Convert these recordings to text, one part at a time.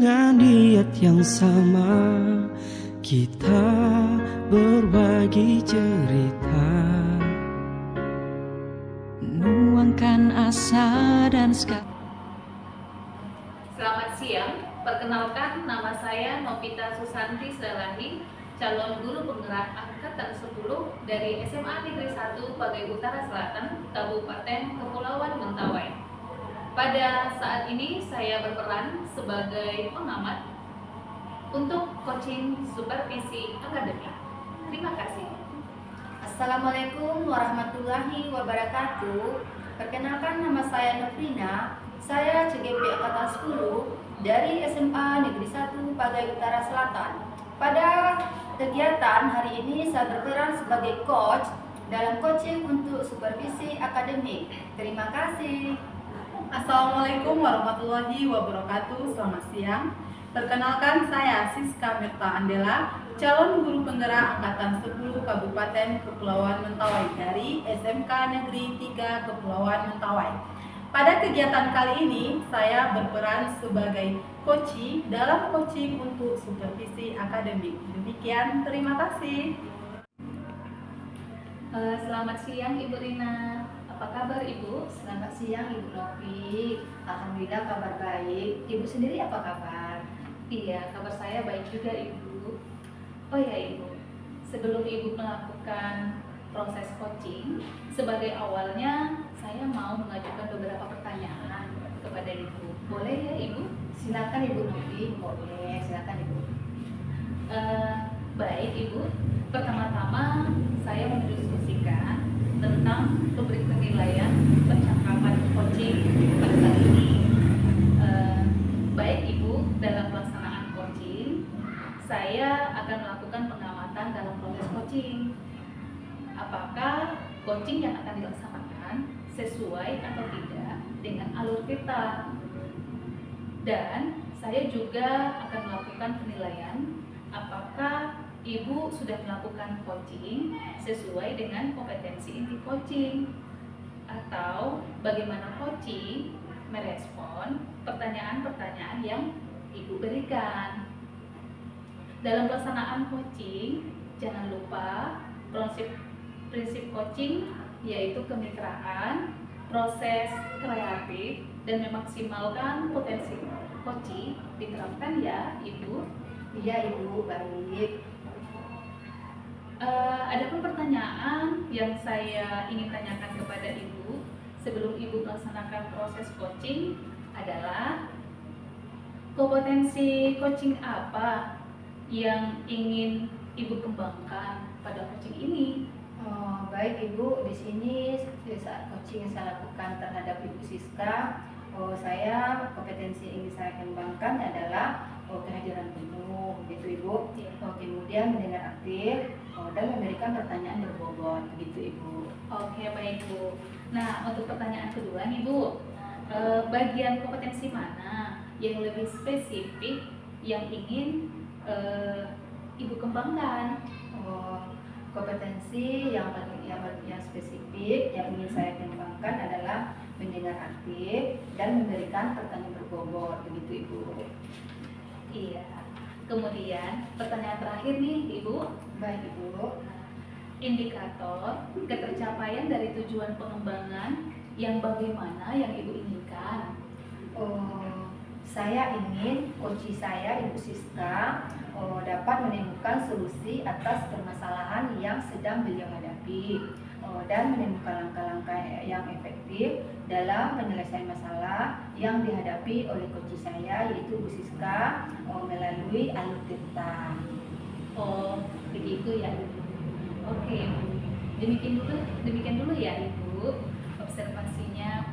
Dengan niat yang sama, kita berbagi cerita, nuangkan asa dan Selamat siang, perkenalkan nama saya Novita Susanti Selahi, calon guru penggerak angkatan 10 dari SMA Negeri 1 Pagai Utara Selatan, Kabupaten Kepulauan Mentawai. Pada saat ini saya berperan sebagai pengamat untuk coaching supervisi akademik. Terima kasih. Assalamualaikum warahmatullahi wabarakatuh. Perkenalkan, nama saya Nofrina. Saya CGP Angkatan 10 dari SMA Negeri 1 Pagai Utara Selatan. Pada kegiatan hari ini saya berperan sebagai coach dalam coaching untuk supervisi akademik. Terima kasih. Assalamualaikum warahmatullahi wabarakatuh. Selamat siang. Perkenalkan, saya Siska Mirta Andela, calon guru penggerak angkatan 10 Kabupaten Kepulauan Mentawai dari SMK Negeri 3 Kepulauan Mentawai. Pada kegiatan kali ini, saya berperan sebagai coach dalam coaching untuk supervisi akademik. Demikian, terima kasih. Selamat siang Ibu Rina. Apa kabar Ibu? Selamat siang Ibu Novi. Alhamdulillah kabar baik. Ibu sendiri apa kabar? Iya, kabar saya baik juga Ibu. Oh ya Ibu, sebelum Ibu melakukan proses coaching, sebagai awalnya saya mau mengajukan beberapa pertanyaan kepada Ibu. Boleh ya Ibu? Silakan Ibu Novi. Boleh, silakan Ibu. Baik Ibu, pertama-tama saya mendiskusikan tentang rubrik penilaian percakapan coaching pada saat ini. Baik Ibu, dalam pelaksanaan coaching, saya akan melakukan pengamatan dalam proses coaching. Apakah coaching yang akan dilaksanakan sesuai atau tidak dengan alur kita? Dan saya juga akan melakukan penilaian apakah Ibu sudah melakukan coaching sesuai dengan kompetensi inti coaching, atau bagaimana coaching merespon pertanyaan-pertanyaan yang Ibu berikan. Dalam pelaksanaan coaching, jangan lupa prinsip coaching yaitu kemitraan, proses kreatif, dan memaksimalkan potensi coaching diterapkan ya Ibu. Iya Ibu, baik. Ada pertanyaan yang saya ingin tanyakan kepada Ibu sebelum Ibu melaksanakan proses coaching adalah kompetensi coaching apa yang ingin Ibu kembangkan pada coaching ini? Baik Ibu, di sini saat coaching yang saya lakukan terhadap Ibu Siska, saya kompetensi yang ingin saya kembangkan adalah kehadiran penuh, gitu Ibu. Kemudian mendengar aktif dan memberikan pertanyaan berbobot, begitu Ibu. Oke, baik Bu. Nah, untuk pertanyaan kedua nih Bu, bagian kompetensi mana yang lebih spesifik yang ingin Ibu kembangkan? Kompetensi yang spesifik yang ingin saya kembangkan adalah mendengar aktif dan memberikan pertanyaan berbobot, begitu Ibu. Iya. Kemudian pertanyaan terakhir nih Ibu. Baik Ibu. Indikator ketercapaian dari tujuan pengembangan yang bagaimana yang Ibu inginkan? Saya ingin coach saya Ibu Siska dapat menemukan solusi atas permasalahan yang sedang beliau hadapi dan menemukan langkah-langkah yang efektif dalam penyelesaian masalah yang dihadapi oleh coach saya yaitu Ibu Siska melalui alur cerita. Oh, begitu ya Ibu. Oke, demikian dulu ya Ibu observasinya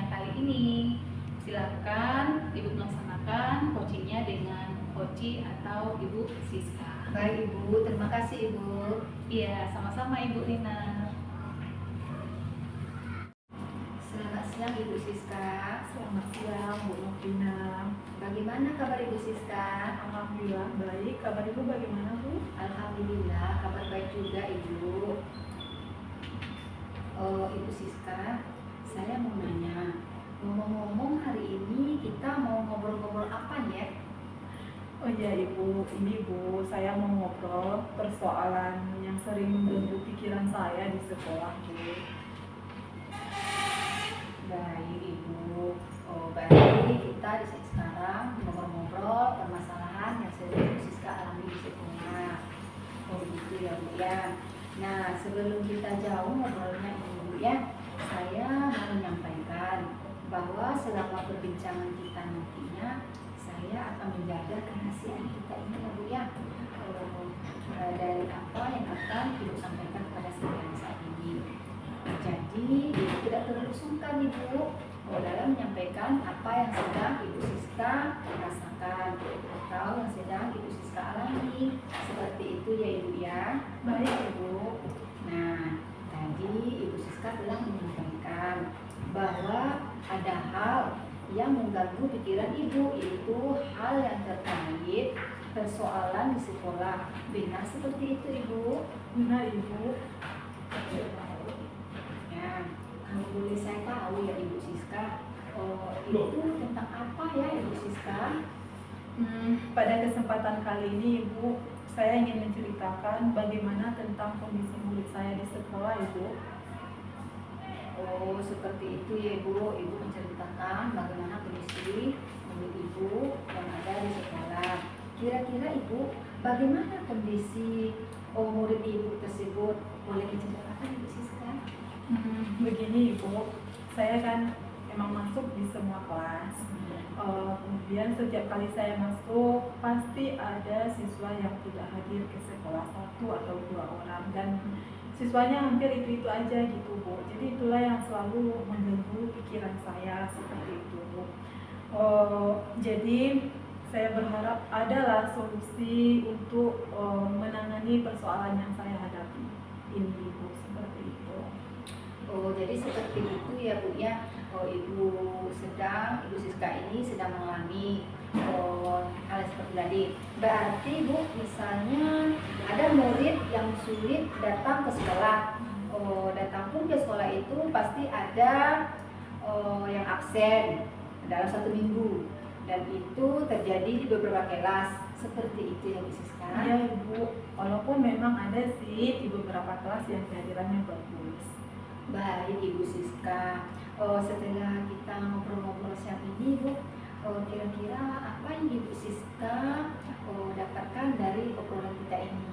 kali ini. Silakan Ibu melaksanakan coachingnya dengan coach atau Ibu Siska. Baik Ibu, terima kasih Ibu. Iya, sama-sama Ibu Rina. Selamat siang Ibu Siska. Selamat siang, Bu Novina. Bagaimana kabar Ibu Siska? Alhamdulillah baik. Kabar Ibu bagaimana, Bu? Alhamdulillah, kabar baik juga Ibu. Ibu Siska, saya mau nanya, ngomong-ngomong hari ini kita kita mau ngobrol-ngobrol apa nih ya? Oh iya Ibu, ini Bu, saya mau ngobrol persoalan yang sering mengganggu pikiran saya di sekolah Bu. Baik Ibu, berarti kita di sini sekarang ngobrol-ngobrol permasalahan yang sering Ibu Siska alami di sekolah. Oh gitu ya Bu ya. Nah sebelum kita jauh ngobrolnya Ibu ya, saya mau menyampaikan bahwa selama perbincangan kita nantinya saya akan menjaga kerahasiaan kita ini ya Bu ya, dari apa yang akan Ibu sampaikan kepada saya saat ini. Jadi Ibu tidak terlalu sungkan Ibu dalam menyampaikan apa yang sedang Ibu Siska rasakan atau yang sedang Ibu Siska alami, seperti itu ya Ibu ya. Baik Ibu. Nah tadi Ibu Siska telah menyampaikan bahwa ada hal yang mengganggu pikiran Ibu, yaitu hal yang terkait persoalan di sekolah. Benar seperti itu Ibu? Benar Ibu. Ya, kalau boleh saya tahu ya Ibu Siska, itu tentang apa ya Ibu Siska? Pada kesempatan kali ini Ibu, saya ingin menceritakan bagaimana tentang kondisi murid saya di sekolah Ibu. Oh seperti itu ya Ibu, Ibu menceritakan bagaimana kondisi murid Ibu yang ada di sekolah. Kira-kira Ibu, bagaimana kondisi murid Ibu tersebut? Boleh diceritakan Ibu Siska? Begini Ibu, saya kan emang masuk di semua kelas. Kemudian setiap kali saya masuk pasti ada siswa yang tidak hadir ke sekolah, 1 atau 2 orang, dan siswanya hampir itu aja gitu Bu. Jadi itulah yang selalu mengganggu pikiran saya seperti itu Bu. Jadi saya berharap adalah solusi untuk menangani persoalan yang saya hadapi ini Bu, seperti itu. Oh jadi seperti itu ya Bu ya. Ibu Siska ini sedang mengalami hal seperti tadi. Berarti Bu, misalnya ada murid yang sulit datang ke sekolah. Datang pun ke sekolah itu pasti ada yang absen dalam 1 minggu, dan itu terjadi di beberapa kelas. Seperti itu ya Bu Siska? Iya Ibu, walaupun memang ada sih di beberapa kelas yang kehadirannya bagus. Baik Ibu Siska, setelah kita ngobrol-ngobrol siang ini Bu, kira-kira apa yang Ibu Siska dapatkan dari obrolan kita ini?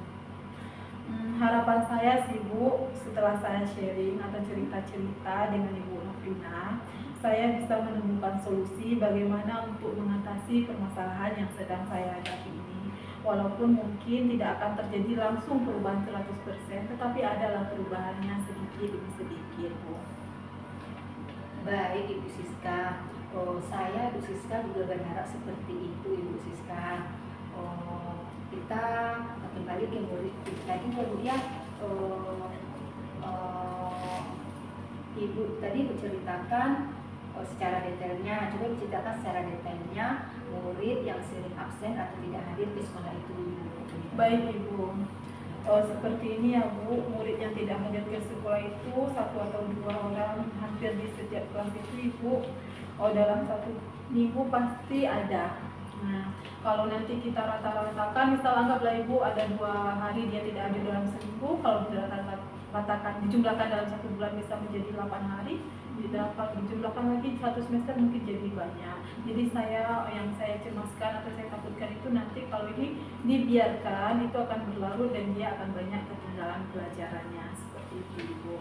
Harapan saya sih Bu, setelah saya sharing atau cerita-cerita dengan Ibu Nofrina, saya bisa menemukan solusi bagaimana untuk mengatasi permasalahan yang sedang saya hadapi ini. Walaupun mungkin tidak akan terjadi langsung perubahan 100%, tetapi adalah perubahannya sedikit demi sedikit Bu. Baik Ibu Siska, saya Ibu Siska juga berharap seperti itu Ibu Siska. Kita kembali ke murid kita ini ya Bu ya. Ibu tadi menceritakan secara detailnya, coba diceritakan secara detailnya murid yang sering absen atau tidak hadir di sekolah itu. Baik Ibu, seperti ini ya Bu, murid yang tidak hadir ke sekolah itu 1 atau 2 orang hampir di setiap kelas itu Ibu. Dalam 1 minggu pasti ada. Nah, kalau nanti kita rata-ratakan, misal anggaplah Ibu ada 2 hari dia tidak hadir dalam seminggu, kalau diratakan dijumlahkan dalam 1 bulan bisa menjadi 8 hari, dijumlahkan lagi 1 semester mungkin jadi banyak. Jadi yang saya cemaskan atau saya takutkan itu nanti kalau ini dibiarkan itu akan berlarut dan dia akan banyak ketinggalan pelajarannya, seperti itu Ibu.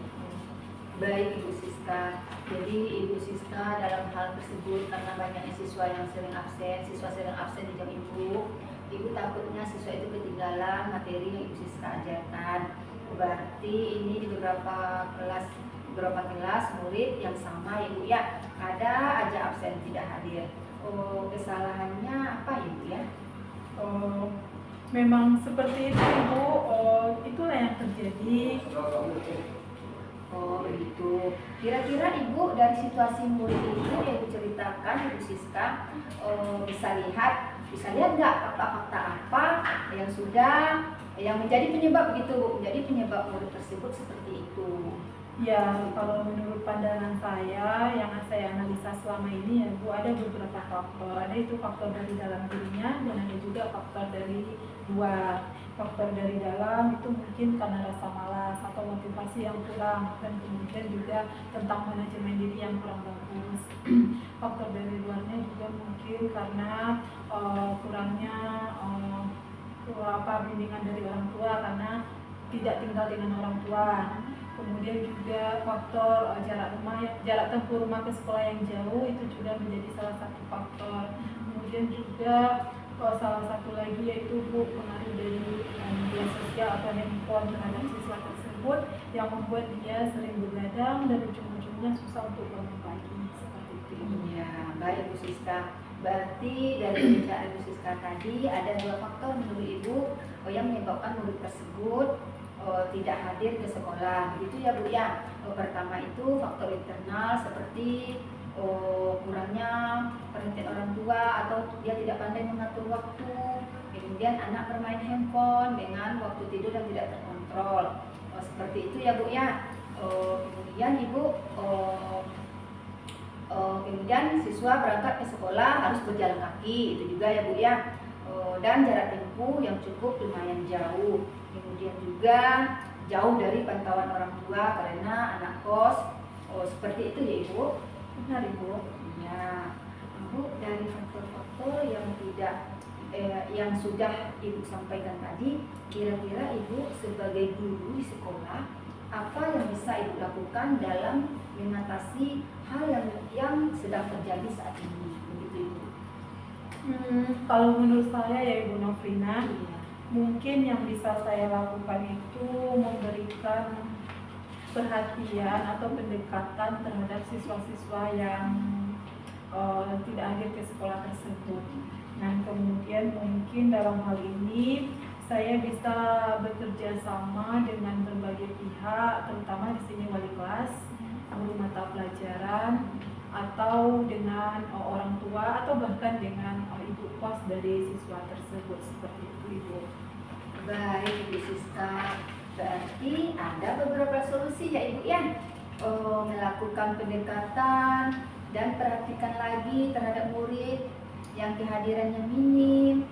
Baik Ibu Siska, jadi Ibu Siska dalam hal tersebut karena banyaknya siswa yang sering absen di jam Ibu takutnya siswa itu ketinggalan materi yang Ibu Siska ajarkan. Berarti ini di beberapa kelas murid yang sama Ibu ya, ada aja absen tidak hadir. Kesalahannya apa Ibu ya? Memang seperti itu Ibu, itulah yang terjadi. Oh begitu. Kira-kira Ibu dari situasi murid itu yang Ibu ceritakan Ibu Siska, bisa lihat nggak fakta-fakta apa yang menjadi penyebab begitu Bu, menjadi penyebab murid tersebut seperti itu. Ya, kalau menurut pandangan saya, yang saya analisa selama ini ya Bu, ada beberapa faktor. Ada itu faktor dari dalam dirinya dan ada juga faktor dari luar. Faktor dari dalam itu mungkin karena rasa malas atau motivasi yang kurang, dan kemudian juga tentang manajemen diri yang kurang bagus. Faktor dari luarnya juga mungkin karena kurangnya bimbingan dari orang tua karena tidak tinggal dengan orang tua. Kemudian juga faktor jarak tempuh rumah ke sekolah yang jauh itu juga menjadi salah satu faktor. Kemudian juga salah satu lagi yaitu Bu, pengaruh dari media sosial atau handphone terhadap siswa tersebut yang membuat dia sering begadang dan ujung-ujungnya susah untuk bangun pagi seperti itu. Ya, baik Bu Siska. Berarti dari pembicaraan Bu Siska tadi ada dua faktor menurut Ibu yang menyebabkan murid tersebut tidak hadir ke sekolah, begitu ya Bu ya. Pertama itu faktor internal seperti kurangnya perhatian orang tua atau dia tidak pandai mengatur waktu. Kemudian anak bermain handphone dengan waktu tidur yang tidak terkontrol. Seperti itu ya Bu ya. Kemudian Ibu kemudian siswa berangkat ke sekolah harus berjalan kaki, itu juga ya Bu ya. Dan jarak tempuh yang cukup lumayan jauh. Kemudian juga jauh dari pantauan orang tua karena anak kos. Seperti itu ya Ibu. Benar Ibu. Ya, Ibu, dari faktor-faktor yang yang sudah Ibu sampaikan tadi, kira-kira Ibu sebagai guru di sekolah apa yang bisa Ibu lakukan dalam mengatasi hal yang sedang terjadi saat ini, begitu Ibu? Kalau menurut saya ya Ibu Nofrina, Iya. mungkin yang bisa saya lakukan itu memberikan perhatian atau pendekatan terhadap siswa-siswa yang tidak hadir ke sekolah tersebut. Nah, kemudian mungkin dalam hal ini saya bisa bekerja sama dengan berbagai pihak, terutama di sini wali kelas, guru mata pelajaran, atau dengan orang tua, atau bahkan dengan ibu kos dari siswa tersebut. Seperti itu Ibu. Baik Ibu Siska, berarti ada beberapa solusi ya Ibu ya. Melakukan pendekatan dan perhatikan lagi terhadap murid yang kehadirannya minim.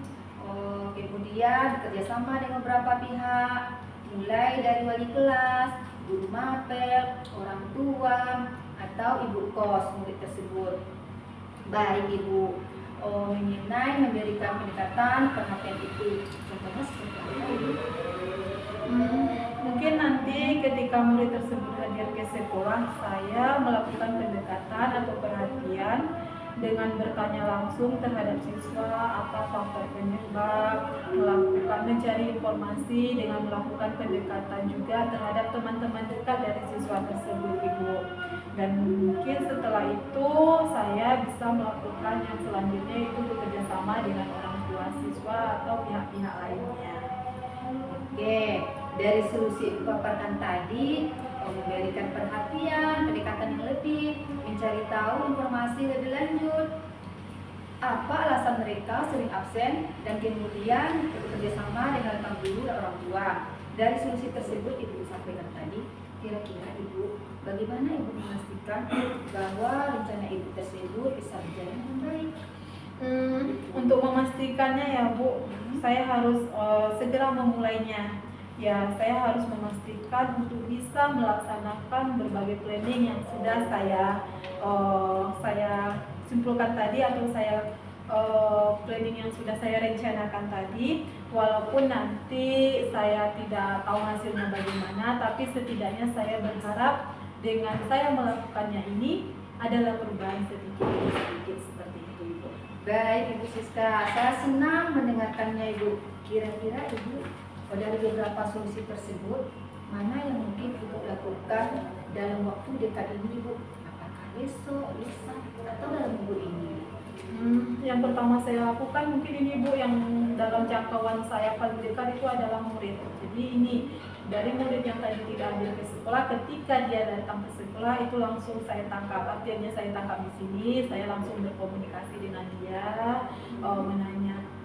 Kemudian bekerjasama dengan beberapa pihak, mulai dari wali kelas, guru mapel, orang tua, atau ibu kos murid tersebut. Baik Ibu, mengenai memberikan pendekatan perhatian itu, contohnya seperti apa Ibu? Mungkin nanti ketika murid tersebut hadir ke sekolah, saya melakukan pendekatan atau perhatian dengan bertanya langsung terhadap siswa apa faktor penyebab, mencari informasi dengan melakukan pendekatan juga terhadap teman-teman dekat dari siswa tersebut Ibu. Dan mungkin setelah itu saya bisa melakukan yang selanjutnya, itu bekerjasama dengan orang tua siswa atau pihak-pihak lainnya. Oke, dari solusi paparkan tadi, memberikan perhatian, pendekatan yang lebih, mencari tahu informasi lebih lanjut, apa alasan mereka sering absen, dan kemudian bekerjasama dengan rekan guru dan orang tua. Dari solusi tersebut Ibu sampaikan tadi, kira-kira Ibu, bagaimana Ibu memastikan bahwa rencana Ibu tersebut bisa berjalan dengan baik? Untuk memastikannya ya Bu, saya harus segera memulainya. Ya, saya harus memastikan untuk bisa melaksanakan berbagai planning yang sudah saya simpulkan tadi, atau saya planning yang sudah saya rencanakan tadi. Walaupun nanti saya tidak tahu hasilnya bagaimana, tapi setidaknya saya berharap dengan saya melakukannya ini adalah perubahan sedikit demi sedikit, seperti itu Ibu. Baik Ibu Siska, saya senang mendengarkannya Ibu. Kira-kira Ibu, dari beberapa solusi tersebut, mana yang mungkin Ibu lakukan dalam waktu dekat ini Ibu? Apakah besok, lusa, atau dalam minggu ini? Yang pertama saya lakukan mungkin ini Bu, yang dalam jangkauan saya paling dekat itu adalah murid. Jadi ini dari murid yang tadi tidak hadir ke sekolah, ketika dia datang ke sekolah itu langsung saya tangkap. Artinya saya tangkap di sini, saya langsung berkomunikasi dengan dia,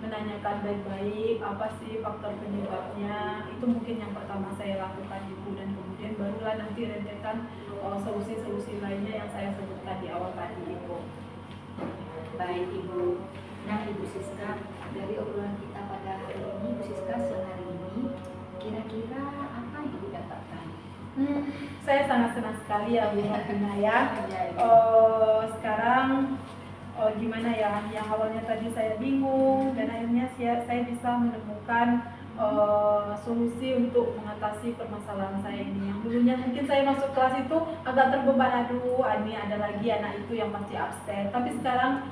menanyakan baik-baik apa sih faktor penyebabnya. Itu mungkin yang pertama saya lakukan Ibu. Dan kemudian kemudian barulah nanti rentetan solusi-solusi lainnya yang saya sebutkan di awal tadi, Ibu. Baik Ibu. Nah Ibu Siska, dari obrolan kita pada hari ini, Ibu Siska siang hari ini, kira-kira apa yang Ibu dapatkan? Saya sangat senang sekali ya Bu Novina ya. Sekarang gimana ya, yang awalnya tadi saya bingung dan akhirnya saya bisa menemukan solusi untuk mengatasi permasalahan saya ini. Yang dulunya mungkin saya masuk kelas itu agak terbeban, aduh ini ada lagi anak itu yang pasti absen, tapi sekarang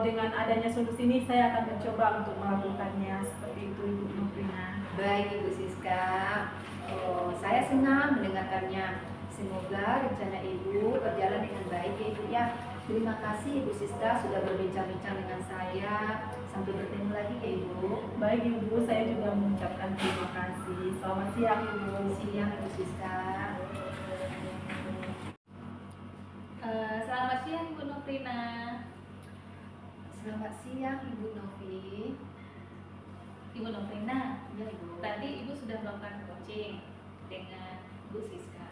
dengan adanya solusi ini saya akan mencoba untuk melakukannya. Seperti itu Ibu Novina. Baik Ibu Siska, saya senang mendengarkannya. Semoga rencana Ibu berjalan dengan baik ya Ibu ya. Terima kasih Ibu Siska sudah berbincang-bincang dengan saya. Sampai bertemu lagi ya Ibu. Baik Ibu, saya juga mengucapkan terima kasih. Selamat siang Ibu. Siang Ibu Siska. Selamat siang Ibu Novina. Selamat siang Ibu Novi. Ibu Novina, Ya Ibu. tadi Ibu sudah melakukan coaching dengan Bu Siska.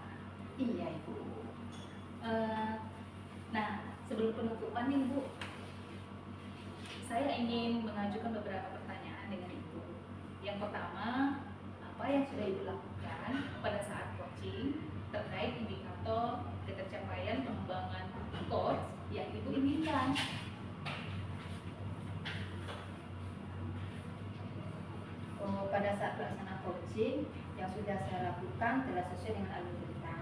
Iya Ibu. Nah, sebelum penutupan nih Bu, saya ingin mengajukan beberapa pertanyaan dengan Ibu. Yang pertama, apa yang sudah Ibu lakukan pada saat coaching terkait indikator ketercapaian pengembangan coach yang Ibu inginkan? Pada saat pelaksanaan coaching yang sudah saya lakukan telah sesuai dengan alur cerita,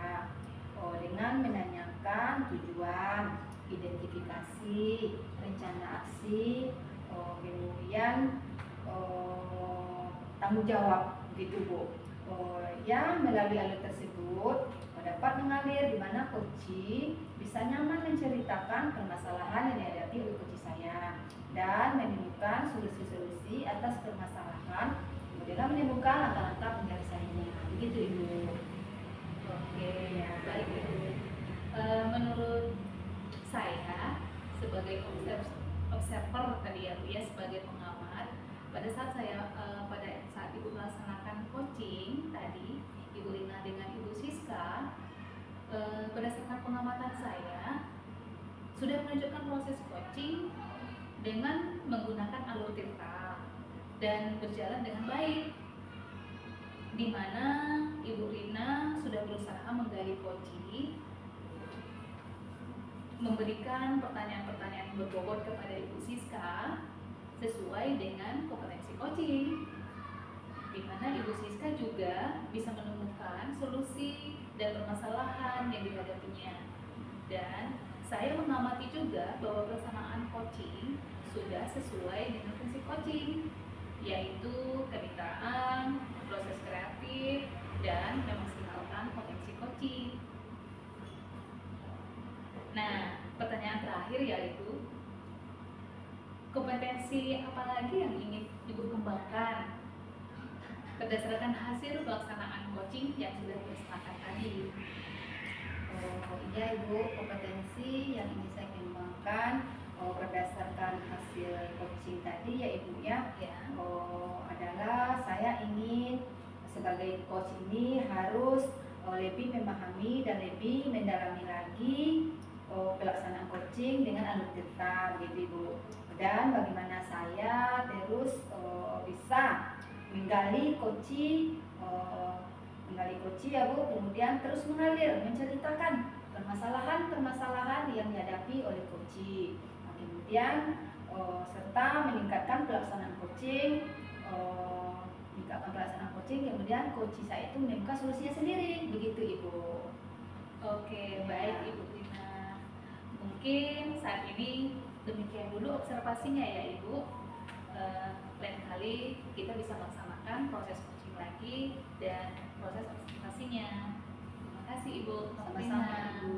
dengan menanyakan tujuan, identifikasi, rencana aksi, kemudian tanggung jawab, gitu Bu. Yang melalui alur tersebut dapat mengalir di mana coaching bisa nyaman menceritakan permasalahan yang dihadapi oleh coach saya dan menemukan solusi-solusi atas permasalahan, kemudian menemukan langkah-langkah penyelesaiannya. Begitu Ibu. Oke, ya baik Ibu. Menurut saya sebagai observer tadi ya Bu ya, sebagai pengamat, pada saat Ibu melaksanakan coaching tadi Ibu Lina dengan Ibu Siska, berdasarkan pengamatan saya sudah menunjukkan proses coaching dengan menggunakan alur tirta dan berjalan dengan baik, di mana Ibu Rina sudah berusaha menggali coaching, memberikan pertanyaan-pertanyaan yang berbobot kepada Ibu Siska sesuai dengan kompetensi coaching, di mana Ibu Siska juga bisa menemukan solusi dan permasalahan yang dihadapinya. Dan saya mengamati juga bahwa pelaksanaan coaching sudah sesuai dengan fungsi coaching, yaitu kemitraan, proses kreatif, dan memaksimalkan potensi coaching. Nah, pertanyaan terakhir yaitu kompetensi apa lagi yang ingin Ibu kembangkan berdasarkan hasil pelaksanaan coaching yang sudah dilaksanakan tadi? Iya Ibu, kompetensi yang ingin saya kembangkan berdasarkan hasil coaching tadi ya Ibu ya, adalah saya ingin sebagai coach ini harus lebih memahami dan lebih mendalami lagi pelaksanaan coaching dengan alur tirta, gitu Ibu. Dan bagaimana saya terus bisa menggali coaching ya Bu, kemudian terus mengalir menceritakan permasalahan-permasalahan yang dihadapi oleh coaching. Kemudian serta meningkatkan pelaksanaan coaching, kemudian coach saya itu menemukan solusinya sendiri, begitu Ibu. Oke, baik Ibu Rina. Mungkin saat ini demikian dulu observasinya ya Ibu. Lain kali kita bisa melaksanakan proses coaching lagi dan proses observasinya. Terima kasih Ibu. Sama-sama Ibu.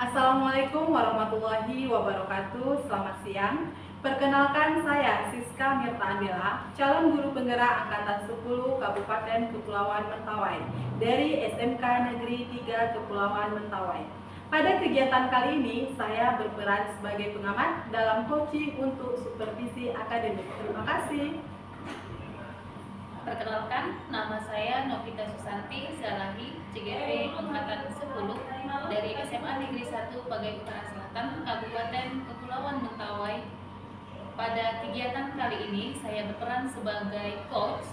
Assalamualaikum warahmatullahi wabarakatuh. Selamat siang. Perkenalkan, saya Siska Mirta Andela, calon guru penggerak Angkatan 10 Kabupaten Kepulauan Mentawai dari SMK Negeri 3 Kepulauan Mentawai. Pada kegiatan kali ini, saya berperan sebagai pengamat dalam coaching untuk supervisi akademik. Terima kasih. Perkenalkan, nama saya Novita Susanti Zalahi, CGP Angkatan 10 dari SMA Negeri 1 Pagai Utara Selatan, Kabupaten Kepulauan Mentawai. Pada kegiatan kali ini, saya berperan sebagai coach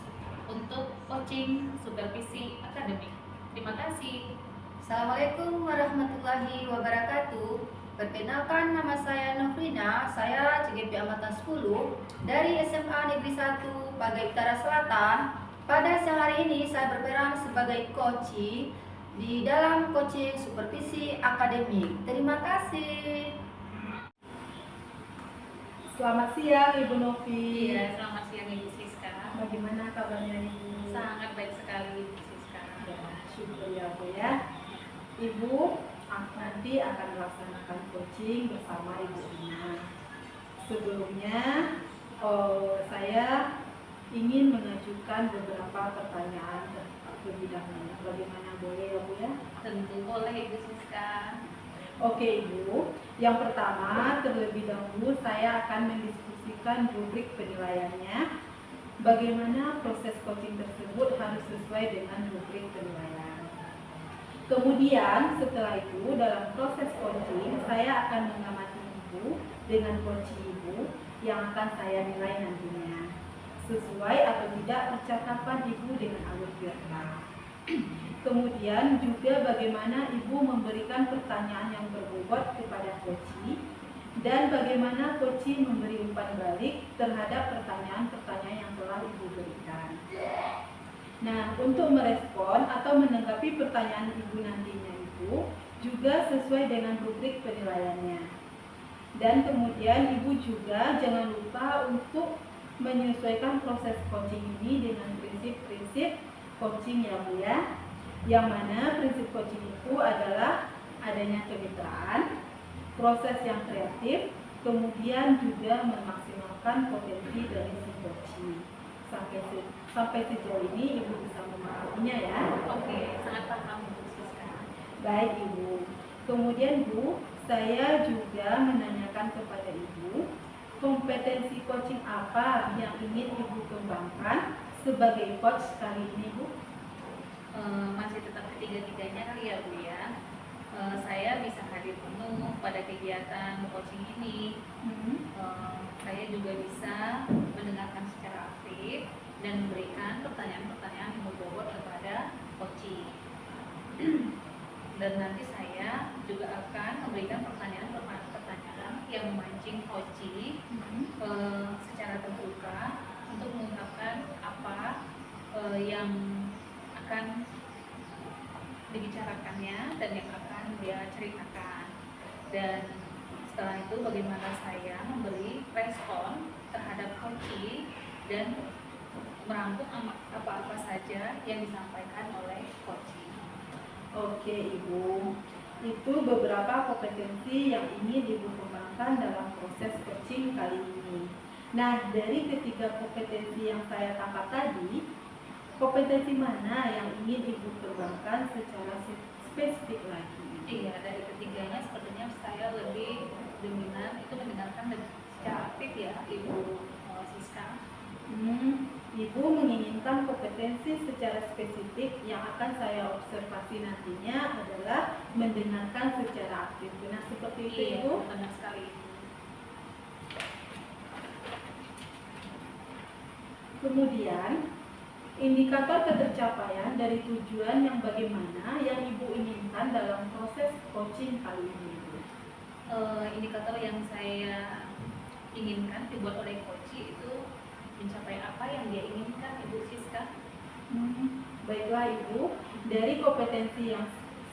untuk coaching supervisi akademik. Terima kasih. Assalamualaikum warahmatullahi wabarakatuh. Perkenalkan, nama saya Nofrina, saya CGP Angkatan 10 dari SMA Negeri 1 Pagai Utara Selatan. Pada siang hari ini saya berperan sebagai coach di dalam coaching supervisi akademik. Terima kasih. Selamat siang Ibu Novi. Iya, selamat siang Ibu Siska. Bagaimana kabarnya Ibu? Sangat baik sekali Ibu Siska. Ya, syukur ya Bu ya. Ibu nanti akan melaksanakan coaching bersama Ibu Ina. Sebelumnya saya ingin mengajukan beberapa pertanyaan terlebih dahulu. Bagaimana, boleh ya Bu ya? Tentu boleh Ibu Siska. Oke Ibu, yang pertama terlebih dahulu saya akan mendiskusikan rubrik penilaiannya. Bagaimana proses coaching tersebut harus sesuai dengan rubrik penilaian. Kemudian setelah itu dalam proses coaching saya akan mengamati Ibu dengan coach Ibu yang akan saya nilai nantinya. Sesuai atau tidak percakapan Ibu dengan alur verbal. Kemudian juga bagaimana Ibu memberikan pertanyaan yang berbobot kepada coach dan bagaimana coach memberi umpan balik terhadap pertanyaan-pertanyaan yang telah Ibu berikan. Nah, untuk merespon atau menanggapi pertanyaan Ibu nantinya Ibu juga sesuai dengan rubrik penilaiannya. Dan kemudian Ibu juga jangan lupa untuk menyesuaikan proses coaching ini dengan prinsip-prinsip coaching ya Bu ya. Yang mana prinsip coaching itu adalah adanya kemitraan, proses yang kreatif, kemudian juga memaksimalkan potensi dari si coaching. Sampai sejauh ini Ibu bisa memahaminya ya. Oke, sangat paham Ibu Siska. Baik Ibu. Kemudian Bu, saya juga menanyakan kepada Ibu, kompetensi coaching apa yang ingin Ibu kembangkan sebagai coach kali ini Bu? Masih tetap ketiga-tiganya kali ya Bu ya. Saya bisa hadir penuh pada kegiatan coaching ini. Saya juga bisa mendengarkan secara aktif dan memberikan pertanyaan-pertanyaan yang berbobot kepada coaching. Dan nanti saya juga akan memberikan pertanyaan-pertanyaan yang memancing coaching secara terbuka untuk mengungkapkan apa yang akan dibicarakannya dan yang akan dia ceritakan. Dan setelah itu bagaimana saya memberi respon terhadap coaching dan merangkum apa-apa saja yang disampaikan oleh coaching. Oke Ibu, itu beberapa kompetensi yang ingin Ibu kembangkan dalam proses coaching kali ini. Nah, dari ketiga kompetensi yang saya tangkap tadi, kompetensi mana yang ingin Ibu kembangkan secara spesifik lagi? Iya, dari ketiganya sepertinya saya lebih dominan itu mendengarkan secara aktif ya Ibu Siska. Ibu menginginkan kompetensi secara spesifik yang akan saya observasi nantinya adalah mendengarkan secara aktif. Benar seperti itu Iya, Ibu? benar sekali. Kemudian indikator ketercapaian dari tujuan yang bagaimana yang Ibu inginkan dalam proses coaching kali ini Ibu? Indikator yang saya inginkan dibuat oleh coach itu mencapai apa yang dia inginkan Ibu Siska. Baiklah Ibu, dari kompetensi yang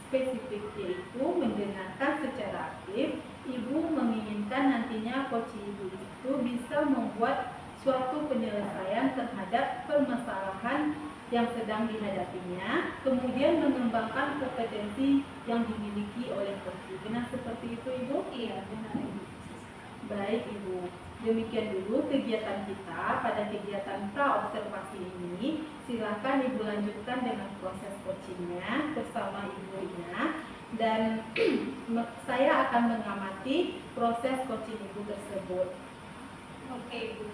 spesifik yaitu mendengarkan secara aktif, Ibu menginginkan nantinya coach Ibu itu bisa membuat suatu penyelesaian terhadap permasalahan yang sedang dihadapinya, kemudian mengembangkan kompetensi yang dimiliki oleh coach. Benar seperti itu Ibu? Iya, benar Ibu Siska. Baik Ibu, demikian dulu kegiatan kita pada kegiatan pra-observasi ini. Silakan Ibu lanjutkan dengan proses coachingnya bersama Ibu Ina. Dan saya akan mengamati proses coaching Ibu tersebut. Oke Ibu.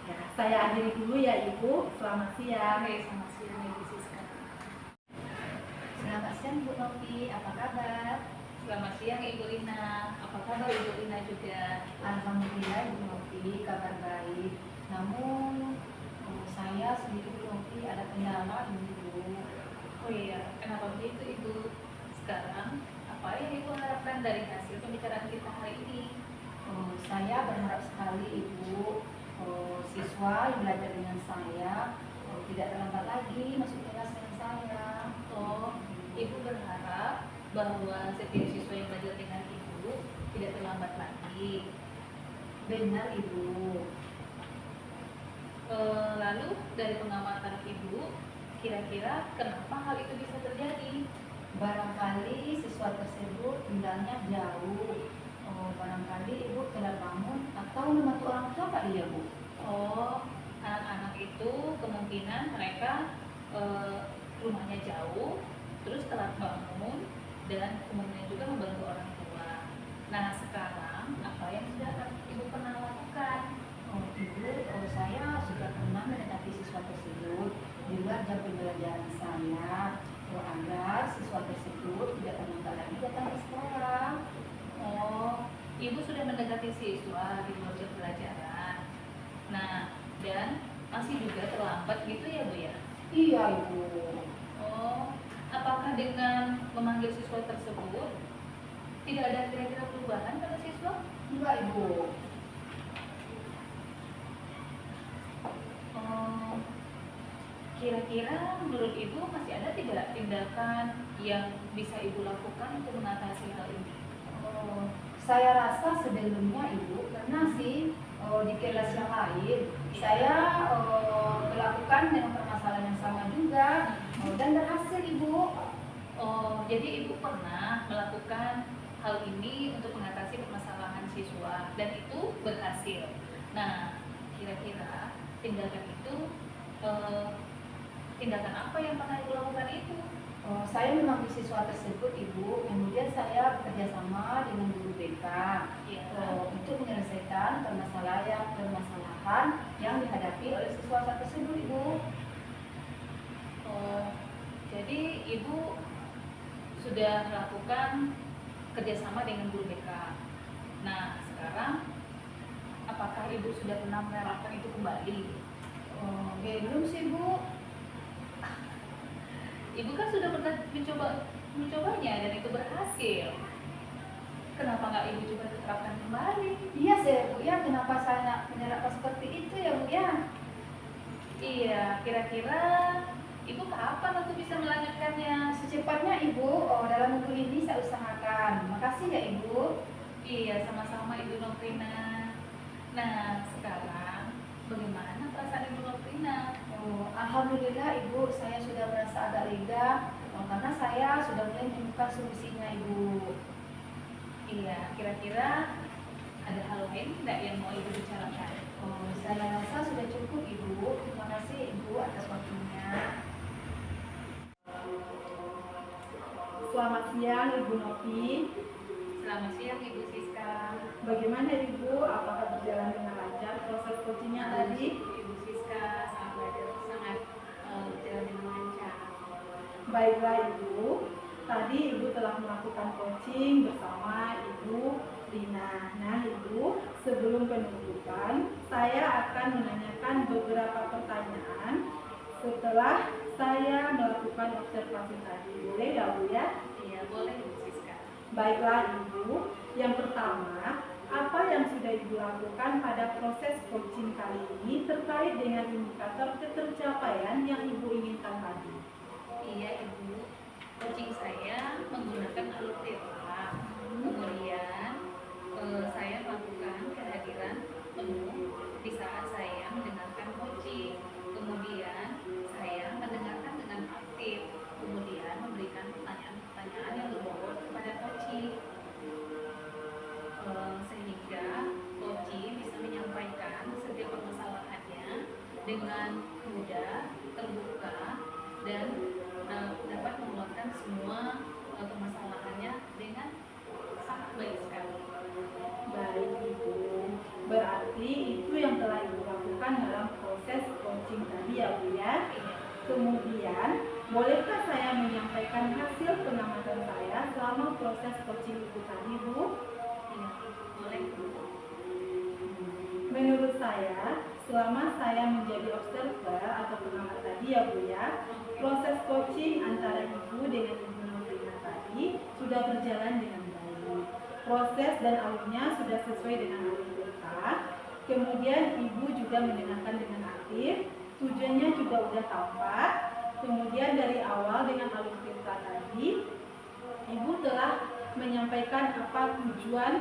Ya, saya akhiri dulu ya Ibu. Selamat siang. Oke, selamat siang Ibu Siska. Selamat siang Bu Novi, apa kabar? Selamat siang Ibu Lina. Apa kabar Ibu Lina juga? Alhamdulillah Bu Novi, kabar baik. Namun saya sendiri Bu Novi ada kendala Ibu. Oh iya, kenapa begitu Ibu? Sekarang, apa yang Ibu harapkan dari hasil pembicaraan kita hari ini? Saya berharap sekali Ibu, siswa yang belajar dengan saya tidak terlambat lagi masuk kelas dengan saya. Oh, Ibu berharap bahwa setiap siswa yang belajar dengan Ibu tidak terlambat lagi. Benar Ibu. Lalu dari pengamatan Ibu, kira-kira kenapa hal itu bisa terjadi? Barangkali siswa tersebut tinggalnya jauh. Barangkali Ibu telat bangun atau membantu orang tua kali ya Bu? Oh, anak-anak itu kemungkinan mereka rumahnya jauh, terus telat bangun, dan kemudian juga membantu orang tua. Nah, sekarang apa yang sudah Ibu pernah lakukan? Ibu, saya sudah pernah mendekati siswa tersebut di luar jam pembelajaran saya agar siswa tersebut tidak terlambat lagi datang ke sekolah. Oh, Ibu sudah mendekati siswa di luar jam pelajaran. Nah, dan masih juga terlambat gitu ya Bu ya? Iya Ibu. Oh, apakah dengan memanggil siswa tersebut tidak ada kira-kira perubahan pada siswa? Enggak Ibu. Oh, kira-kira menurut Ibu masih ada tidak tindakan yang bisa Ibu lakukan untuk mengatasi hal ini? Saya rasa sebelumnya Ibu pernah sih di kelas yang lain saya melakukan dengan permasalahan yang sama juga dan berhasil Ibu. Oh, jadi Ibu pernah melakukan hal ini untuk mengatasi permasalahan siswa dan itu berhasil. Nah, kira-kira tindakan itu tindakan apa yang pernah Ibu lakukan itu? Saya memanggil siswa tersebut Ibu, kemudian saya bekerja sama dengan guru BK untuk menyelesaikan permasalahan yang dihadapi oleh siswa tersebut Ibu. Oh, jadi Ibu sudah melakukan kerjasama dengan guru BK. Nah, sekarang apakah Ibu sudah pernah menerapkan itu kembali? Belum sih Bu. Ibu kan sudah pernah mencobanya dan itu berhasil. Kenapa nggak Ibu coba terapkan kembali? Iya sih Bu ya, kenapa saya menerapkan seperti itu ya Bu ya? Iya, kira-kira Ibu kapan waktu bisa melanjutkannya? Secepatnya Ibu, dalam minggu ini saya usahakan. Makasih ya Ibu. Iya, sama-sama Ibu Novrina. Nah, sekarang bagaimana perasaan Ibu Novrina? Alhamdulillah Ibu, saya sudah merasa agak lega karena saya sudah mulai menemukan solusinya Ibu. Iya, kira-kira ada hal lain tidak yang mau Ibu bicarakan? Saya rasa sudah cukup Ibu. Terima kasih Ibu atas waktunya. Selamat siang Ibu Novi. Selamat siang Ibu Siska. Bagaimana Ibu? Apakah berjalan dengan lancar proses coachingnya tadi? Ibu Siska sangat berjalan dengan lancar. Baiklah Ibu, tadi Ibu telah melakukan coaching bersama Ibu Rina. Nah Ibu, sebelum penutupan, saya akan menanyakan beberapa pertanyaan setelah saya melakukan observasi tadi. Boleh ya Bu ya? Iya, boleh Ibu Siska. Baiklah Ibu, yang pertama, apa yang sudah Ibu lakukan pada proses coaching kali ini terkait dengan indikator ketercapaian yang Ibu inginkan tadi? Iya Ibu, coaching saya menggunakan alur tetra. Kemudian saya melakukan kehadiran penuh di saat saya mendengarkan coaching. Kemudian saya mendengarkan dengan aktif. Kemudian memberikan pertanyaan-pertanyaan yang berbobot kepada coaching. Sehingga coaching bisa menyampaikan setiap permasalahannya dengan mudah, terbuka, dan dapat mengeluarkan semua permasalahannya dengan sangat baik sekali. Baik Ibu, berarti itu yang telah Ibu lakukan melakukan dalam proses coaching tadi ya Bu ya. Kemudian, bolehkah saya menyampaikan hasil pengamatan saya selama proses coaching itu tadi Bu? Iya, boleh Bu. Menurut saya, selama saya menjadi observer atau pengamat tadi ya Bu ya, proses coaching antara Ibu dengan Ibu Novina tadi sudah berjalan dengan baik. Proses dan alurnya sudah sesuai dengan alur kita. Kemudian Ibu juga mendengarkan dengan aktif, tujuannya juga sudah tampak. Kemudian dari awal dengan alur kita tadi, Ibu telah menyampaikan apa tujuan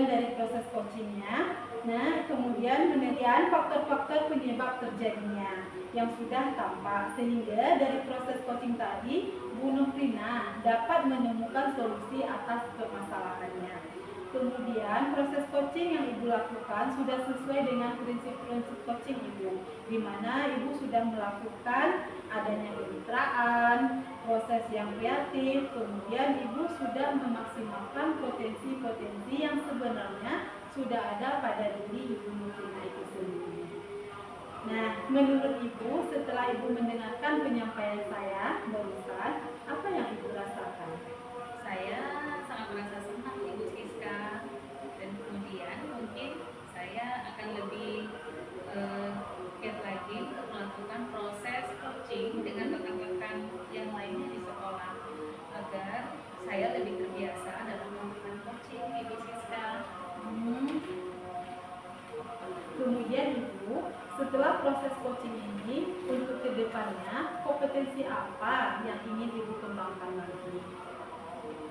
dari proses coachingnya. Nah, kemudian penelitian faktor-faktor penyebab terjadinya yang sudah tampak, sehingga dari proses coaching tadi Bu Novina dapat menemukan solusi atas permasalahannya. Kemudian proses coaching yang Ibu lakukan sudah sesuai dengan prinsip-prinsip coaching Ibu, di mana Ibu sudah melakukan adanya kemitraan, proses yang kreatif, kemudian Ibu sudah memaksimalkan potensi-potensi yang sebenarnya sudah ada pada diri Ibu Novina itu sendiri. Nah, menurut Ibu, setelah Ibu mendengarkan penyampaian saya barusan, apa yang Ibu rasakan? Saya sangat merasa senang Ibu Siska, dan kemudian mungkin saya akan lebih giat lagi untuk melakukan proses coaching dengan rekan-rekan yang lainnya di sekolah agar saya lebih terbiasa dalam melakukan coaching Ibu Siska. Kemudian Ibu, setelah proses coaching ini, untuk kedepannya kompetensi apa yang ingin Ibu kembangkan lagi?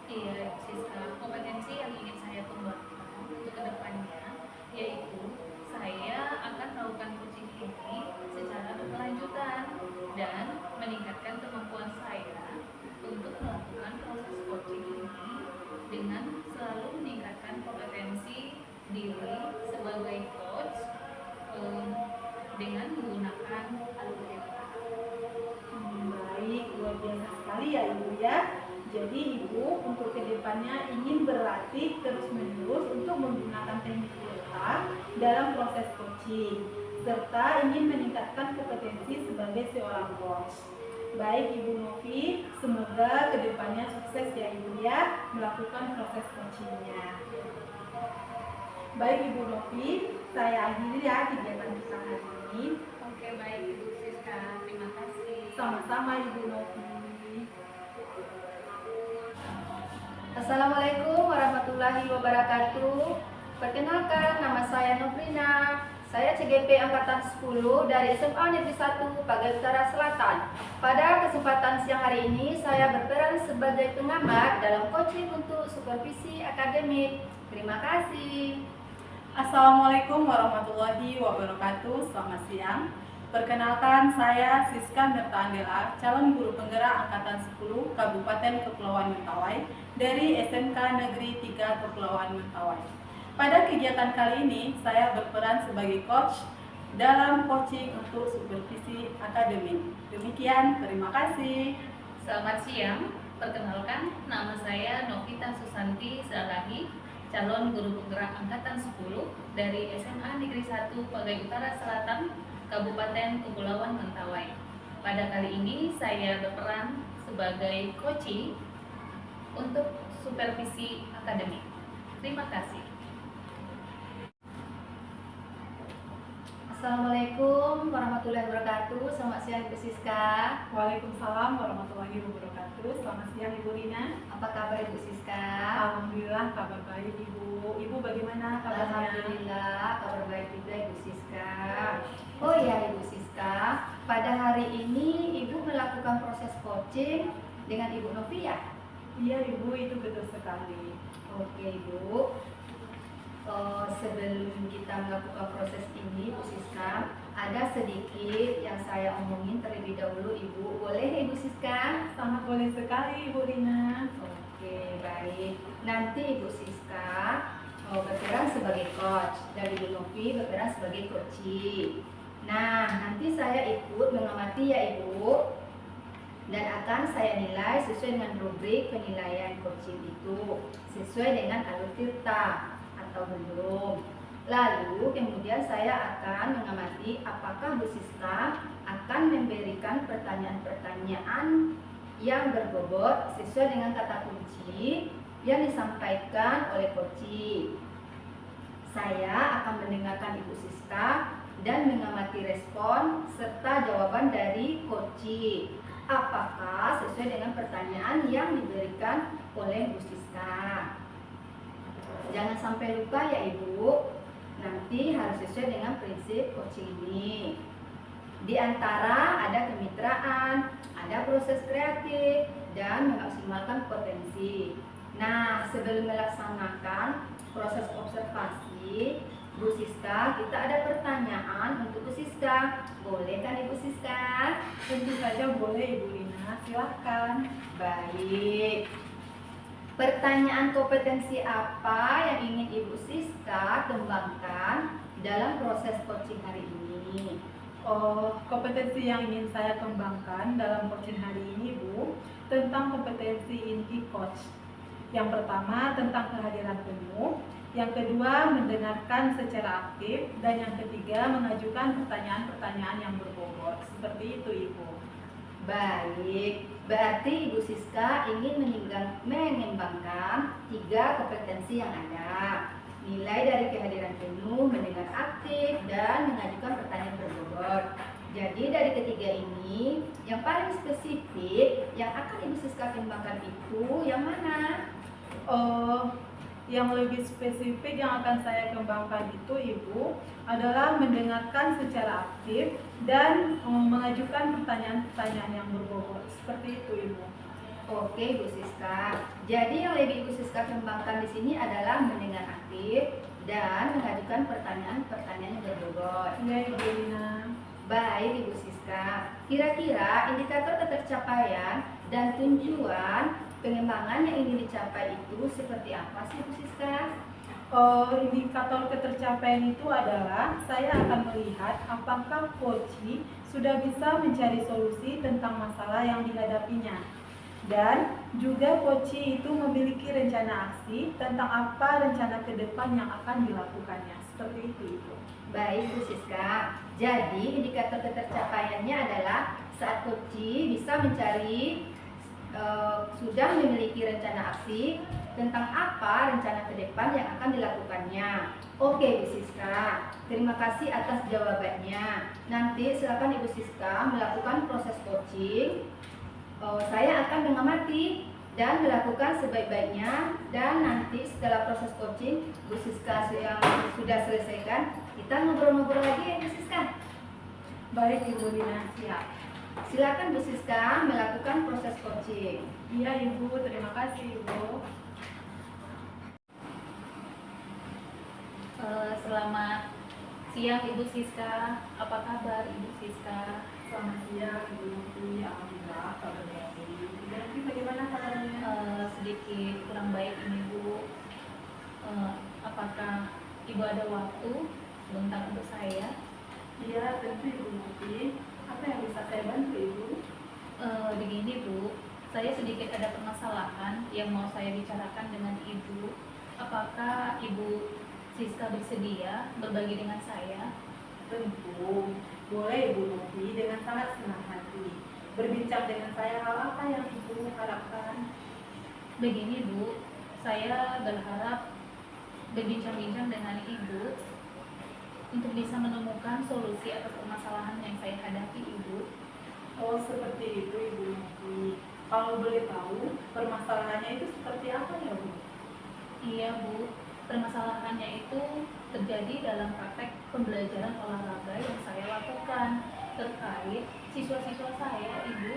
Iya, Siska, kompetensi yang ingin saya kembangkan untuk kedepannya yaitu saya akan melakukan coaching ini secara berkelanjutan dan meningkatkan kemampuan saya untuk melakukan proses coaching ini dengan selalu meningkatkan kompetensi diri sebagai coach dengan menggunakan algoritma. Baik, luar biasa sekali ya Ibu ya. Jadi Ibu untuk kedepannya ingin berlatih terus-menerus untuk menggunakan teknik IRTA dalam proses coaching, serta ingin meningkatkan kompetensi sebagai seorang coach. Baik Ibu Novi, semoga kedepannya sukses ya Ibu ya melakukan proses coachingnya. Baik Ibu Novi, saya akhiri ya kegiatan kita hari ini. Oke, baik Ibu Siska, terima kasih. Sama-sama Ibu Novi. Assalamualaikum warahmatullahi wabarakatuh. Perkenalkan, nama saya Novina. Saya CGP Angkatan 10 dari SMA Negeri 1 Pagai Utara Selatan. Pada kesempatan siang hari ini, saya berperan sebagai pengamat dalam coaching untuk supervisi akademik. Terima kasih. Assalamualaikum warahmatullahi wabarakatuh. Selamat siang. Perkenalkan, saya Siska Mirta Andela, calon guru penggerak Angkatan 10 Kabupaten Kepulauan Mentawai dari SMK Negeri 3 Kepulauan Mentawai. Pada kegiatan kali ini, saya berperan sebagai coach dalam coaching untuk supervisi akademik. Demikian, terima kasih. Selamat siang, perkenalkan nama saya Novita Susanti Salahi, calon guru penggerak Angkatan 10 dari SMA Negeri 1 Pagai Utara Selatan, Kabupaten Kepulauan Mentawai. Pada kali ini saya berperan sebagai coaching untuk supervisi akademik. Terima kasih. Assalamualaikum warahmatullahi wabarakatuh. Selamat siang Ibu Siska. Waalaikumsalam warahmatullahi wabarakatuh. Selamat siang Ibu Rina. Apa kabar Ibu Siska? Alhamdulillah kabar baik Ibu. Ibu bagaimana kabarnya? Alhamdulillah kabar baik juga Ibu Siska. Oh iya Ibu Siska, pada hari ini Ibu melakukan proses coaching dengan Ibu Novi ya? Iya Ibu, itu betul sekali. Oke Ibu. Sebelum kita melakukan proses ini Ibu Siska, ada sedikit yang saya omongin terlebih dahulu Ibu. Boleh Ibu Siska? Sangat boleh sekali Ibu Rina. Oke, baik. Nanti Ibu Siska berperan sebagai coach dan Ibu Novi berperan sebagai coaching. Nah, nanti saya ikut mengamati ya Ibu, dan akan saya nilai sesuai dengan rubrik penilaian coaching itu, sesuai dengan alur tirta atau belum. Lalu kemudian saya akan mengamati apakah Bu Siska akan memberikan pertanyaan-pertanyaan yang berbobot sesuai dengan kata kunci yang disampaikan oleh Koci. Saya akan mendengarkan Ibu Siska dan mengamati respon serta jawaban dari Koci. Apakah sesuai dengan pertanyaan yang diberikan oleh Bu Siska? Jangan sampai lupa ya Ibu. Nanti harus sesuai dengan prinsip coaching ini. Di antara ada kemitraan, ada proses kreatif, dan memaksimalkan potensi. Nah, sebelum melaksanakan proses observasi, Bu Siska, kita ada pertanyaan untuk Bu Siska. Boleh kan Ibu Siska? Tentu saja boleh Ibu Lina, silahkan. Baik. Pertanyaan kompetensi apa yang ingin Ibu Siska kembangkan dalam proses coaching hari ini? Oh, kompetensi yang ingin saya kembangkan dalam coaching hari ini, Bu, tentang kompetensi inti coach. Yang pertama tentang kehadiran penuh, yang kedua mendengarkan secara aktif, dan yang ketiga mengajukan pertanyaan-pertanyaan yang berbobot. Seperti itu, Ibu. Baik, berarti Ibu Siska ingin mengembangkan 3 kompetensi yang ada. Nilai dari kehadiran penuh, mendengar aktif, dan mengajukan pertanyaan berbobot. Jadi dari ketiga ini, yang paling spesifik yang akan Ibu Siska kembangkan itu yang mana? Yang lebih spesifik yang akan saya kembangkan itu, Ibu, adalah mendengarkan secara aktif dan mengajukan pertanyaan-pertanyaan yang berbobot. Seperti itu, Ibu. Oke, Bu Siska. Jadi yang lebih Ibu Siska kembangkan di sini adalah mendengar aktif dan mengajukan pertanyaan-pertanyaan yang berbobot. Iya, Ibu Lina. Baik, Ibu Siska. Kira-kira indikator ketercapaian dan tujuan pengembangan yang ingin dicapai itu seperti apa sih, Bu Siska? Indikator ketercapaian itu adalah saya akan melihat apakah coach sudah bisa mencari solusi tentang masalah yang dihadapinya. Dan juga coach itu memiliki rencana aksi tentang apa rencana ke depan yang akan dilakukannya. Seperti itu, Ibu. Baik, Bu Siska. Jadi indikator ketercapaiannya adalah saat coach bisa mencari sudah memiliki rencana aksi tentang apa rencana ke depan yang akan dilakukannya. Oke, Bu Siska. Terima kasih atas jawabannya. Nanti silakan Ibu Siska melakukan proses coaching. Saya akan mengamati dan melakukan sebaik-baiknya, dan nanti setelah proses coaching Bu Siska yang sudah selesaikan, kita ngobrol-ngobrol lagi ya Bu Siska. Baik, Ibu Lina, siap. Silakan Bu Siska melakukan proses coaching. Iya, Ibu, terima kasih, Ibu. Selamat siang Ibu Siska. Apa kabar Ibu Siska? Selamat siang, Ibu Novi. Alhamdulillah, kabar baik. Ibu Novi, bagaimana kabarnya? Sedikit kurang baik ini Bu. Apakah Ibu ada waktu sebentar untuk saya? Iya, tentu Ibu Novi. Apa yang bisa saya bantu, Ibu? Begini Bu, saya sedikit ada permasalahan yang mau saya bicarakan dengan Ibu. Apakah Ibu Siska bersedia berbagi dengan saya? Tentu, boleh Ibu Novi dengan sangat senang hati berbincang dengan saya. Hal apa yang Ibu harapkan? Begini Bu, saya berharap berbincang-bincang dengan Ibu untuk bisa menemukan solusi atas permasalahan yang saya hadapi, Ibu. Oh, seperti itu, Ibu Novi. Kalau boleh tahu, permasalahannya itu seperti apa ya, Bu? Iya, Bu. Permasalahannya itu terjadi dalam praktek pembelajaran olahraga yang saya lakukan terkait siswa-siswa saya, Ibu.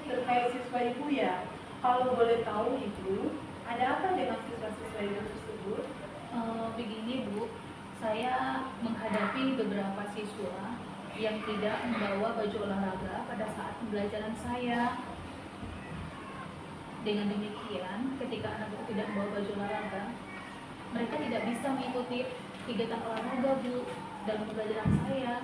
Terkait siswa Ibu ya? Kalau boleh tahu, Ibu, ada apa dengan siswa-siswa Ibu tersebut? Begini, Bu. Saya menghadapi beberapa siswa yang tidak membawa baju olahraga pada saat pembelajaran saya. Dengan demikian, ketika anak itu tidak membawa baju olahraga, mereka tidak bisa mengikuti kegiatan olahraga, Bu, dalam pembelajaran saya.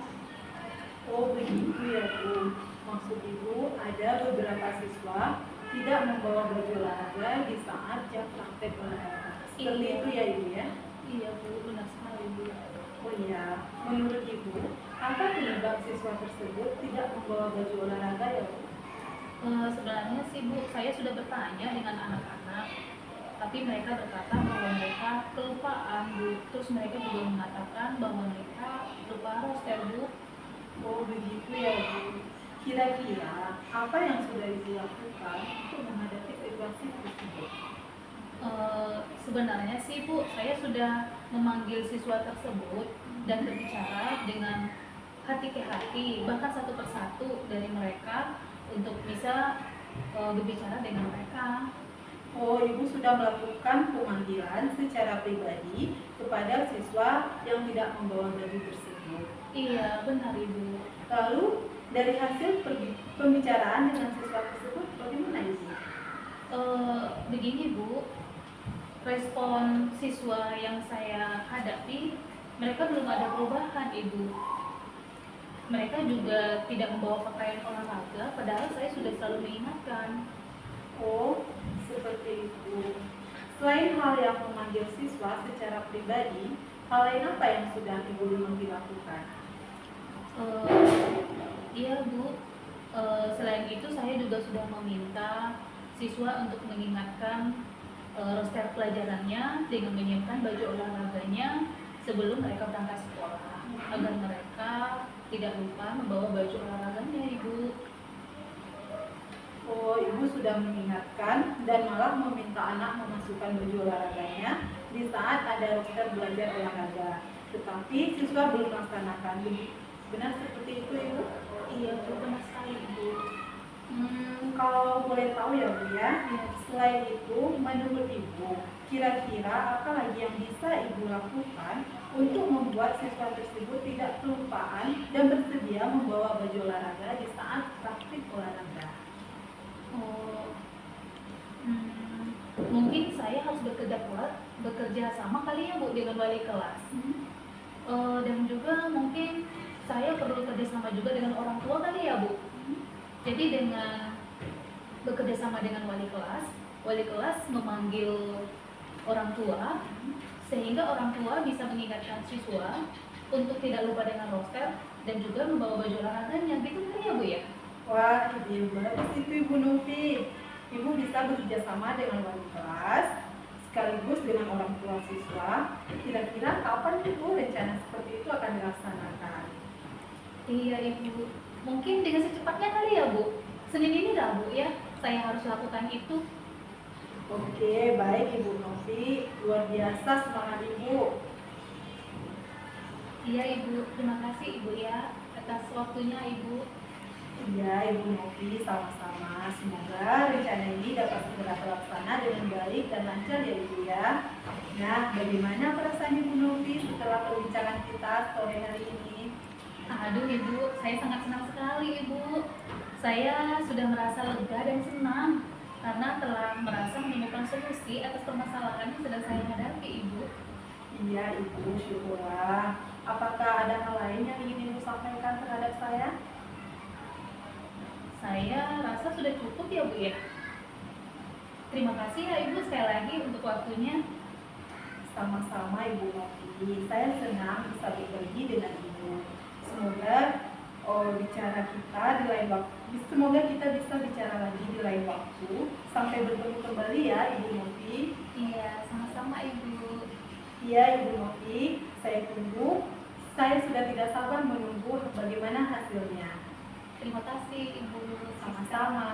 Oh, begitu ya, Bu. Maksud Ibu, ada beberapa siswa tidak membawa baju olahraga di saat jam praktek olahraga. Seperti Iya. itu ya, Ibu ya? Iya Bu, benar sekali Bu. Oh iya, menurut Ibu, apa penyebab siswa tersebut tidak membawa baju olahraga ya Bu? Sebenarnya sih Bu, saya sudah bertanya dengan anak-anak, tapi mereka berkata bahwa mereka kelupaan Bu. Terus mereka juga mengatakan bahwa mereka lupa roster Bu. Oh begitu ya Bu. Kira-kira apa yang sudah Ibu lakukan untuk menghadapi situasi tersebut? Sebenarnya sih Bu, saya sudah memanggil siswa tersebut dan berbicara dengan hati ke hati, bahkan satu persatu dari mereka untuk bisa berbicara dengan mereka. Oh, Ibu sudah melakukan pemanggilan secara pribadi kepada siswa yang tidak membawa baju tersebut. Iya, benar Ibu. Lalu, dari hasil pembicaraan dengan siswa tersebut, bagaimana Ibu? Begini Bu, respon siswa yang saya hadapi, mereka belum ada perubahan Ibu. Mereka juga tidak membawa pakaian olahraga, padahal saya sudah selalu mengingatkan. Oh, seperti itu. Selain hal yang memanggil siswa secara pribadi, hal lain apa yang sudah Ibu Novi lakukan? Iya Bu, selain itu saya juga sudah meminta siswa untuk mengingatkan roster pelajarannya dengan menyiapkan baju olahraganya sebelum mereka berangkat sekolah, agar mereka tidak lupa membawa baju olahraganya Ibu. Oh, Ibu sudah mengingatkan dan malah meminta anak memasukkan baju olahraganya di saat ada roster belajar olahraga. Tetapi siswa belum melaksanakan. Benar seperti itu, Ibu? Iya Bu, benar sekali Ibu. Kalau boleh tahu ya Bu ya, selain itu menurut Ibu, kira-kira apa lagi yang bisa Ibu lakukan untuk membuat siswa tersebut tidak kelupaan dan bersedia membawa baju olahraga di saat praktik olahraga? Mungkin saya harus bekerja sama kali ya Bu dengan wali kelas. Dan juga mungkin saya perlu kerjasama juga dengan orang tua kali ya Bu. Jadi dengan bekerja sama dengan wali kelas memanggil orang tua, sehingga orang tua bisa mengingatkan siswa untuk tidak lupa dengan roster dan juga membawa baju olahraganya, gitu kan ya Bu ya? Wah, ide bagus itu Ibu Novi. Ibu bisa bekerja sama dengan wali kelas sekaligus dengan orang tua siswa. Kira-kira kapan Ibu rencana seperti itu akan dilaksanakan? Iya Ibu, mungkin dengan secepatnya kali ya Bu. Senin ini dah Bu ya, saya harus lakukan itu. Oke, baik Ibu Novi. Luar biasa semangat Ibu. Iya Ibu, terima kasih Ibu ya atas waktunya Ibu. Iya Ibu Novi, sama-sama. Semoga rencana ini dapat segera terlaksana dengan baik dan lancar ya Ibu ya. Nah, bagaimana perasaan Ibu Novi setelah perbincangan kita sore hari ini? Aduh Ibu, saya sangat senang sekali Ibu. Saya sudah merasa lega dan senang karena telah merasa menemukan solusi atas permasalahan yang sedang saya hadapi Ibu. Iya Ibu, syukurlah. Apakah ada hal lain yang ingin Ibu sampaikan terhadap saya? Saya rasa sudah cukup ya Bu ya. Terima kasih ya Ibu sekali lagi untuk waktunya. Sama-sama Ibu Novi. Saya senang bisa berbagi dengan Ibu. Semoga bicara kita di lain waktu. Semoga kita bisa bicara lagi di lain waktu. Sampai bertemu kembali ya Ibu Novi. Iya, sama-sama Ibu. Iya Ibu Novi, saya tunggu. Saya sudah tidak sabar menunggu bagaimana hasilnya. Terima kasih Ibu. Sama-sama.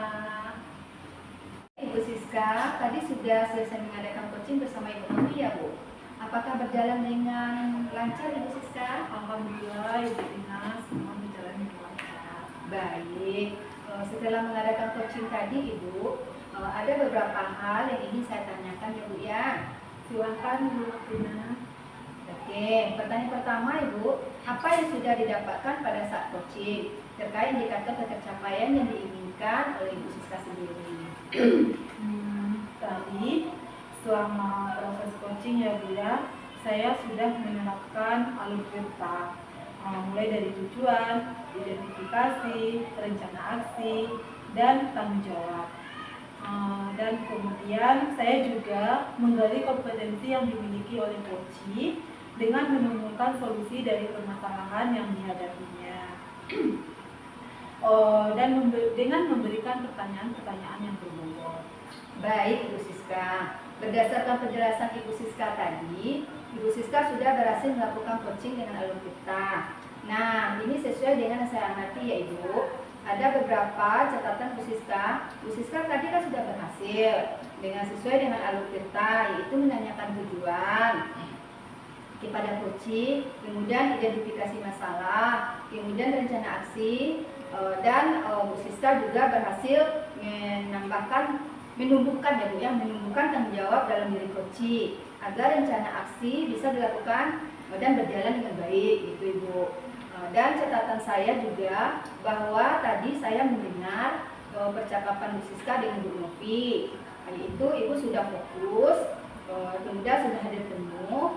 Ibu Siska, tadi sudah selesai mengadakan coaching bersama Ibu Novi ya Bu? Apakah berjalan dengan lancar Ibu Siska? Alhamdulillah Ibu Ina, semua berjalan dengan lancar. Baik, setelah mengadakan coaching tadi Ibu, ada beberapa hal yang ingin saya tanyakan ya Bu ya. Silakan Ibu Ina. Oke, pertanyaan pertama Ibu, apa yang sudah didapatkan pada saat coaching terkait indikator tercapaian yang diinginkan oleh Ibu Siska sendiri? Tadi selama proses coaching ya Bu ya, saya sudah menerapkan alur peta, mulai dari tujuan, identifikasi, rencana aksi, dan tanggung jawab. Dan kemudian saya juga menggali kompetensi yang dimiliki oleh coach dengan menemukan solusi dari permasalahan yang dihadapinya. Dan dengan memberikan pertanyaan-pertanyaan yang berbobot. Baik, Ibu Siska. Berdasarkan penjelasan Ibu Siska tadi, Ibu Siska sudah berhasil melakukan coaching dengan alur kita. Nah, ini sesuai dengan yang saya amati ya Ibu. Ada beberapa catatan Bu Siska. Bu Siska tadi kan sudah berhasil dengan sesuai dengan alur kita, yaitu menanyakan tujuan kepada coaching, kemudian identifikasi masalah, kemudian rencana aksi, dan Bu Siska juga berhasil menumbuhkan tanggung jawab dalam diri coaching agar rencana aksi bisa dilakukan dan berjalan dengan baik, gitu Ibu. Dan catatan saya juga bahwa tadi saya mendengar percakapan Bu Siska dengan Bu Novi, yaitu Ibu sudah fokus, kemudian sudah hadir penuh,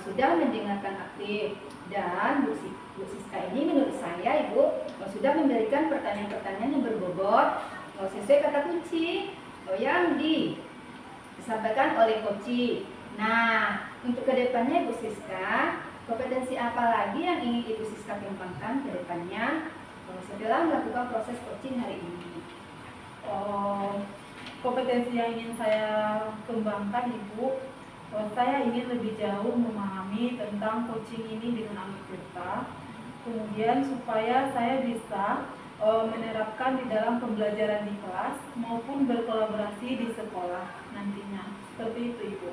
sudah mendengarkan aktif, dan Bu Siska ini menurut saya Ibu sudah memberikan pertanyaan-pertanyaan yang berbobot sesuai kata kunci yang disampaikan oleh coach. Nah, untuk kedepannya Ibu Siska, kompetensi apa lagi yang ingin Ibu Siska kembangkan ke depannya setelah melakukan proses coaching hari ini? Kompetensi yang ingin saya kembangkan Ibu, saya ingin lebih jauh memahami tentang coaching ini dengan alur kita, kemudian supaya saya bisa menerapkan di dalam pembelajaran di kelas maupun berkolaborasi di sekolah nantinya. Seperti itu Ibu.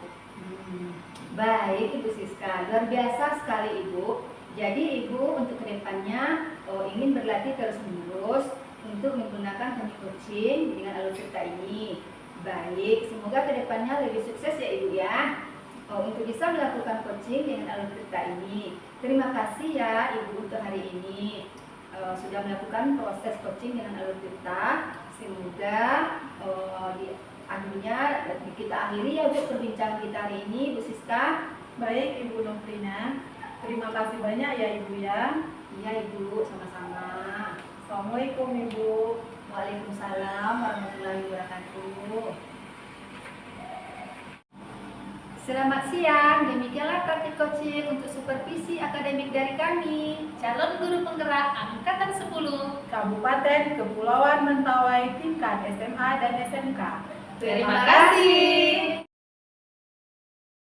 Baik Ibu Siska, luar biasa sekali Ibu. Jadi Ibu untuk kedepannya ingin berlatih terus-menerus untuk menggunakan teknik coaching dengan alur cerita ini. Baik, semoga kedepannya lebih sukses ya Ibu ya, untuk bisa melakukan coaching dengan alur cerita ini. Terima kasih ya Ibu untuk hari ini sudah melakukan proses coaching dengan alur cerita. Semoga akhirnya kita akhiri ya Bu perbincangan kita hari ini, Bu Siska. Baik Ibu Nofrina, terima kasih banyak ya Ibu ya. Iya Ibu, sama-sama. Assalamualaikum Ibu. Waalaikumsalam warahmatullahi wabarakatuh. Selamat siang, demikianlah praktik coaching untuk supervisi akademik dari kami, Calon Guru Penggerak Angkatan 10 Kabupaten Kepulauan Mentawai tingkat SMA dan SMK. Terima kasih.